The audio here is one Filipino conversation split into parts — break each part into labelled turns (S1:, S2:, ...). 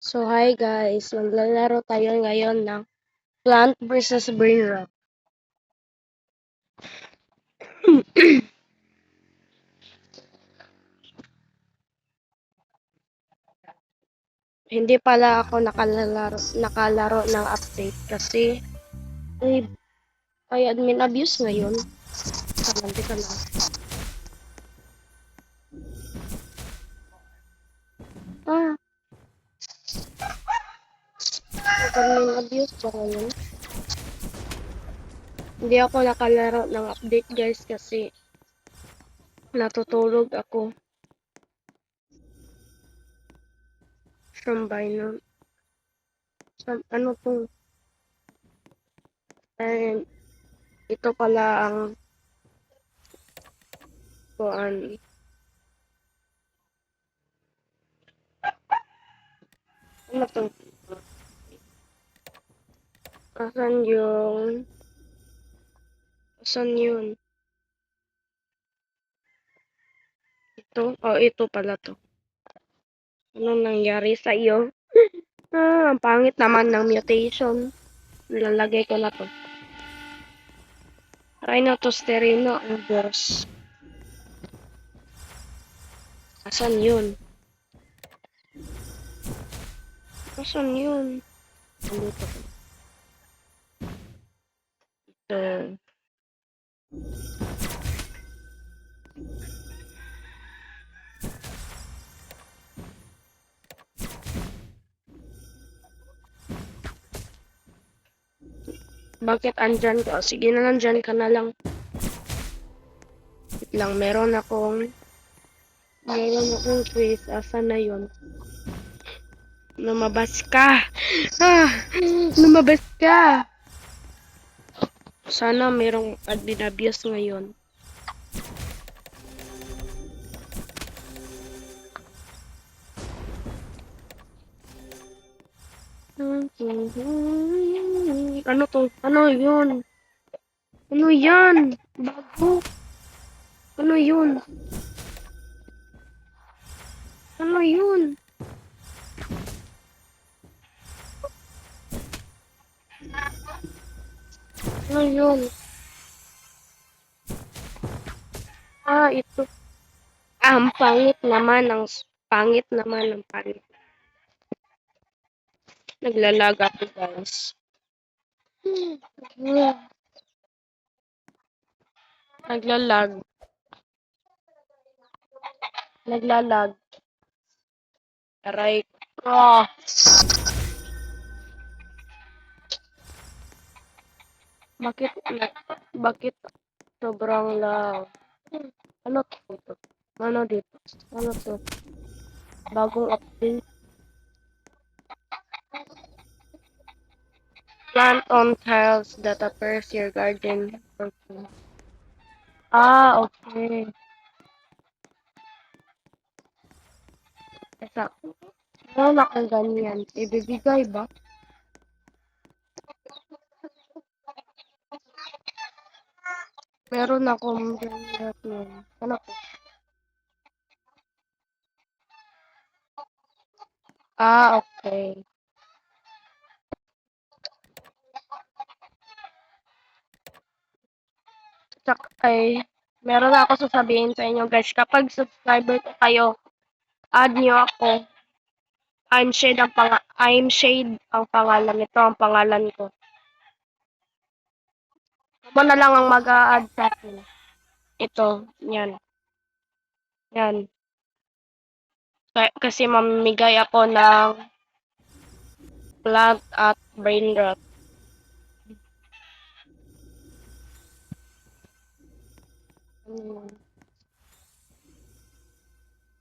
S1: So, hi guys! Maglalaro tayo ngayon ng Plant versus Brain Rot. Hindi pala ako nakalaro ng update kasi ay admin abuse ngayon. Kalanti ka lang. Ah, admin abuse ba ngayon? Hindi ako nakalaro ng update guys kasi natutulog ako. From Binance. Ano to? And ito pala ang kuan. Ano to? Asan yun? Ito? Oh, ito pala to. Anong nangyari sa iyo? Ang pangit naman ng mutation. Lalagay ko na to. Rhinotosterino ang boss. Asan yun? Asan yun? Nandito ko. Ito. Bakit andyan ka? Sige na lang, dyan ka na lang. Wait lang, meron akong quiz. Asan na yun? Lumabas ka! Lumabas ka! Sana merong admin abuse ngayon. Ano to? Ano yun? Ano yan? Bago? Ano yun? Ano yun? Ano yun? Ito. Ang pangit naman ng pangit. Naglalaga ako guys. Naglalag. Aray ko. Bakit sobrang lag? Ano to? Ano dito? Ano to? Bagong update. Plant on tiles that appears your garden. Okay. Okay. Esa. Meron akong ganyan. Ibibigay ba? Meron akong ganyan. Ano to? Okay. Tsaka meron ako sasabihin sa inyo guys. Kapag subscriber ko kayo, add nyo ako. I'm Shade ang pangalan. Ito ang pangalan ko. Ako na lang ang mag-a-add sa akin. Ito, yan. Yan. Kasi mamimigay ako ng plant at brain rot.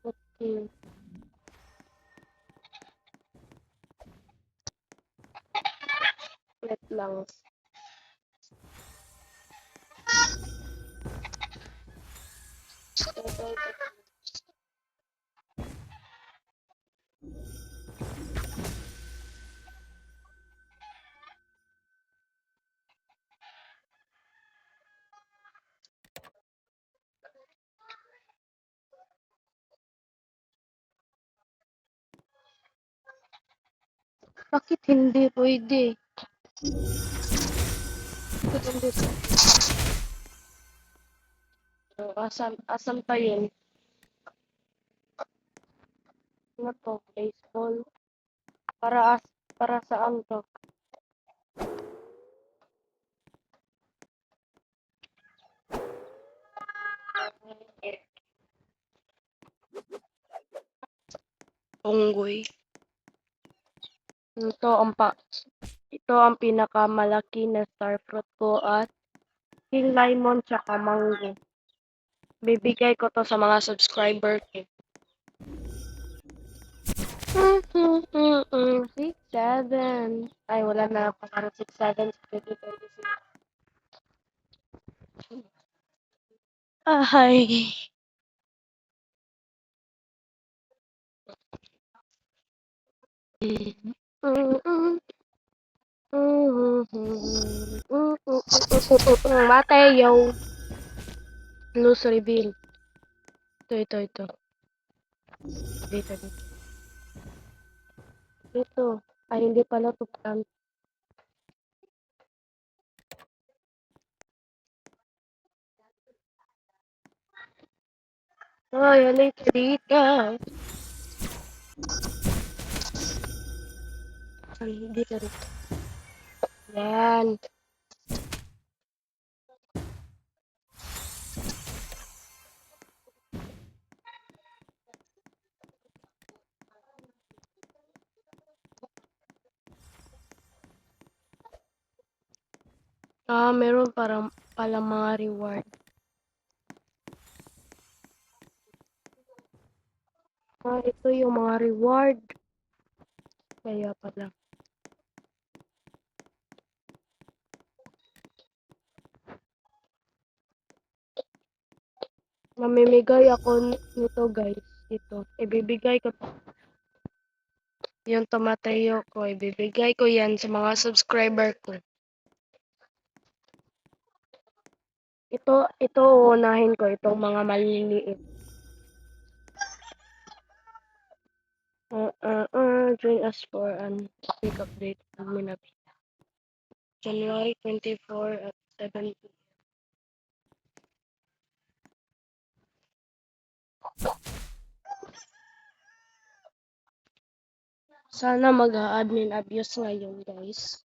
S1: Okay. Wait lang. Bakit hindi pwede? Bakit hindi pwede? So, asan pa yun? Ano to? Baseball? Para saan to? Unggoy. Ito ang pinakamalaki na star fruit ko at king lemon tsaka mango. Bibigay ko to sa mga subscriber ko. 6-7. Ay, wala na ako. Parang 6-7 sa 2026. Ay. Mateo. Loose reveal. Ito. Dito. Dito. Ay, hindi pala to plant. Ay, halika dito. Ay, dito. Yan. Meron pala mga reward. Ito yung mga reward. Kaya pala. Mamimigay ako nito guys. Ito. Ibibigay ko yung tomateo ko. Ibibigay ko yan sa mga subscriber ko. Ito uunahin ko. Itong mga maliliit. Join us for an quick update. January 24 at 7 p.m. Sana mag-admin abuse ngayon, guys.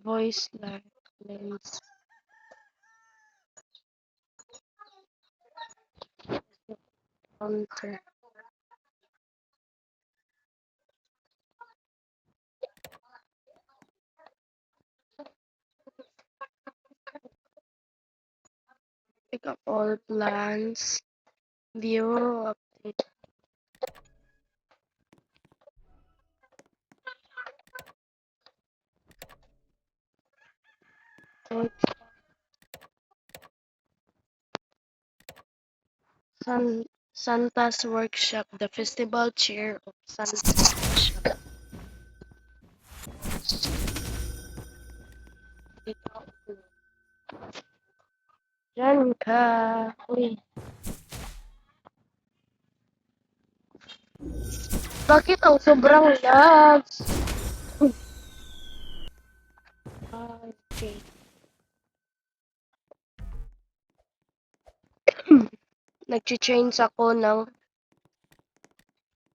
S1: Voice lens. Counter. Pick up all plans. View update. Santa's Workshop, the festival chair of Santa's Workshop. Diyan ka. Uy. Bakit ang sobrang lag? Okay. Nag-change ako ng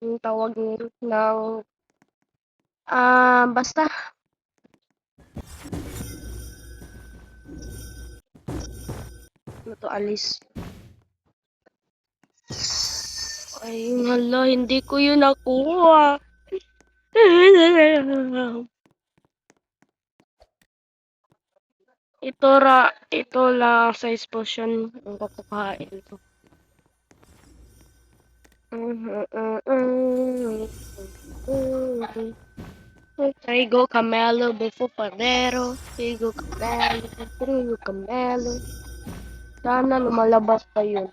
S1: yung tawag ng basta ito alis. Ay, hala, hindi ko yun nakuha. Ito lang sa potion ang kukuhain ko. Trigo Camelo Befo Padero. Trigo Camelo. Sana lumalabas pa yun.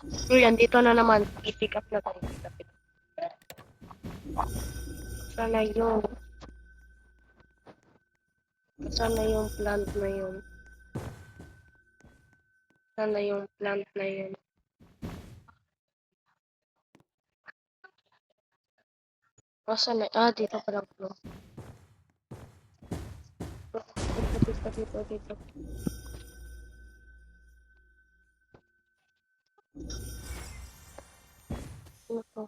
S1: Uy, andito na naman. I-pick up na tayo. Sana yung... Sana yung plant na yun. Sana yung plant na yun. Sana... dito pa lang po. Dito. Ano to?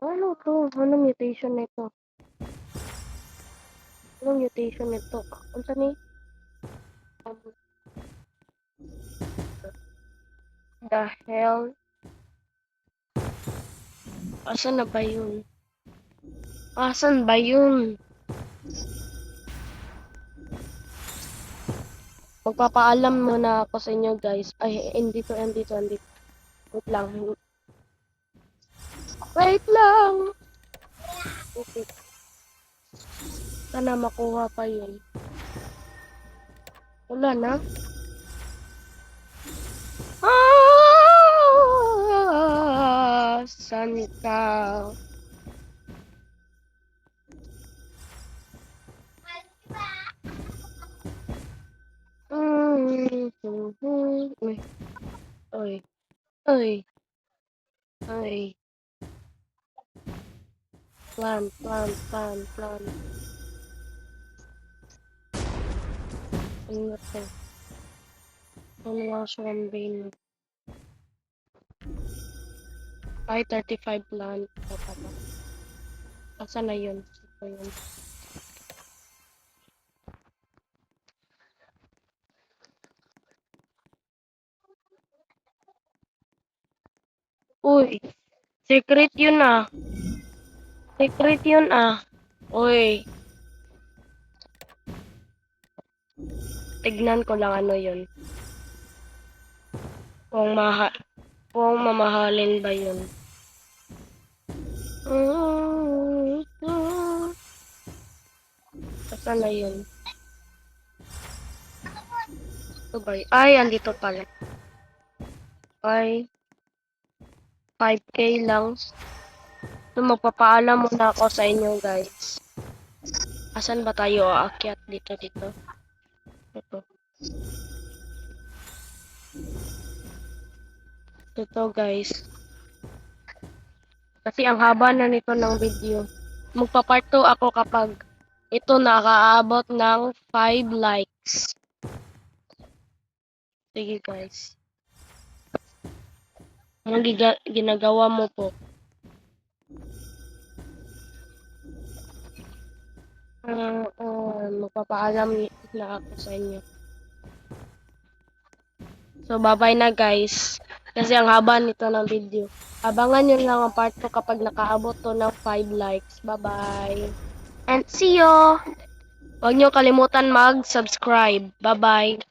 S1: Ano to? Ano mutation nito? Ano mutation nito? Ano sa ni? The hell? Asan na ba yun? Asan ba yun? Magpapaalam muna ako sa inyo guys. Ay, andito. Wait lang. Wait lang! Okay. Sana makuha pa yun. Wala na. Saan ka? Oy. Plan. Ano to? Ano nga siya ang vein? Ay, 35 plant. Asa na yun? Ito yun. Uy, secret yun ah. Uy, tignan ko lang ano yun. Kung mamahalin ba yun. Asa na yun? Ito ba yun? Ay, andito pala. Ay, 5K lang. So, magpapaalam muna ako sa inyo, guys. Asan ba tayo aakyat? Dito. Ito. Ito, guys. Kasi ang haba na nito ng video. Magpa-part 2 ako kapag ito nakaabot ng 5 likes. Sige, guys. Anong ginagawa mo po? Magpapaalam na ako sa inyo. So, bye-bye na guys. Kasi ang haba nito ng video. Abangan nyo lang ang part 2 kapag nakaabot to ng 5 likes. Bye-bye. And see you! Huwag nyo kalimutan mag-subscribe. Bye-bye.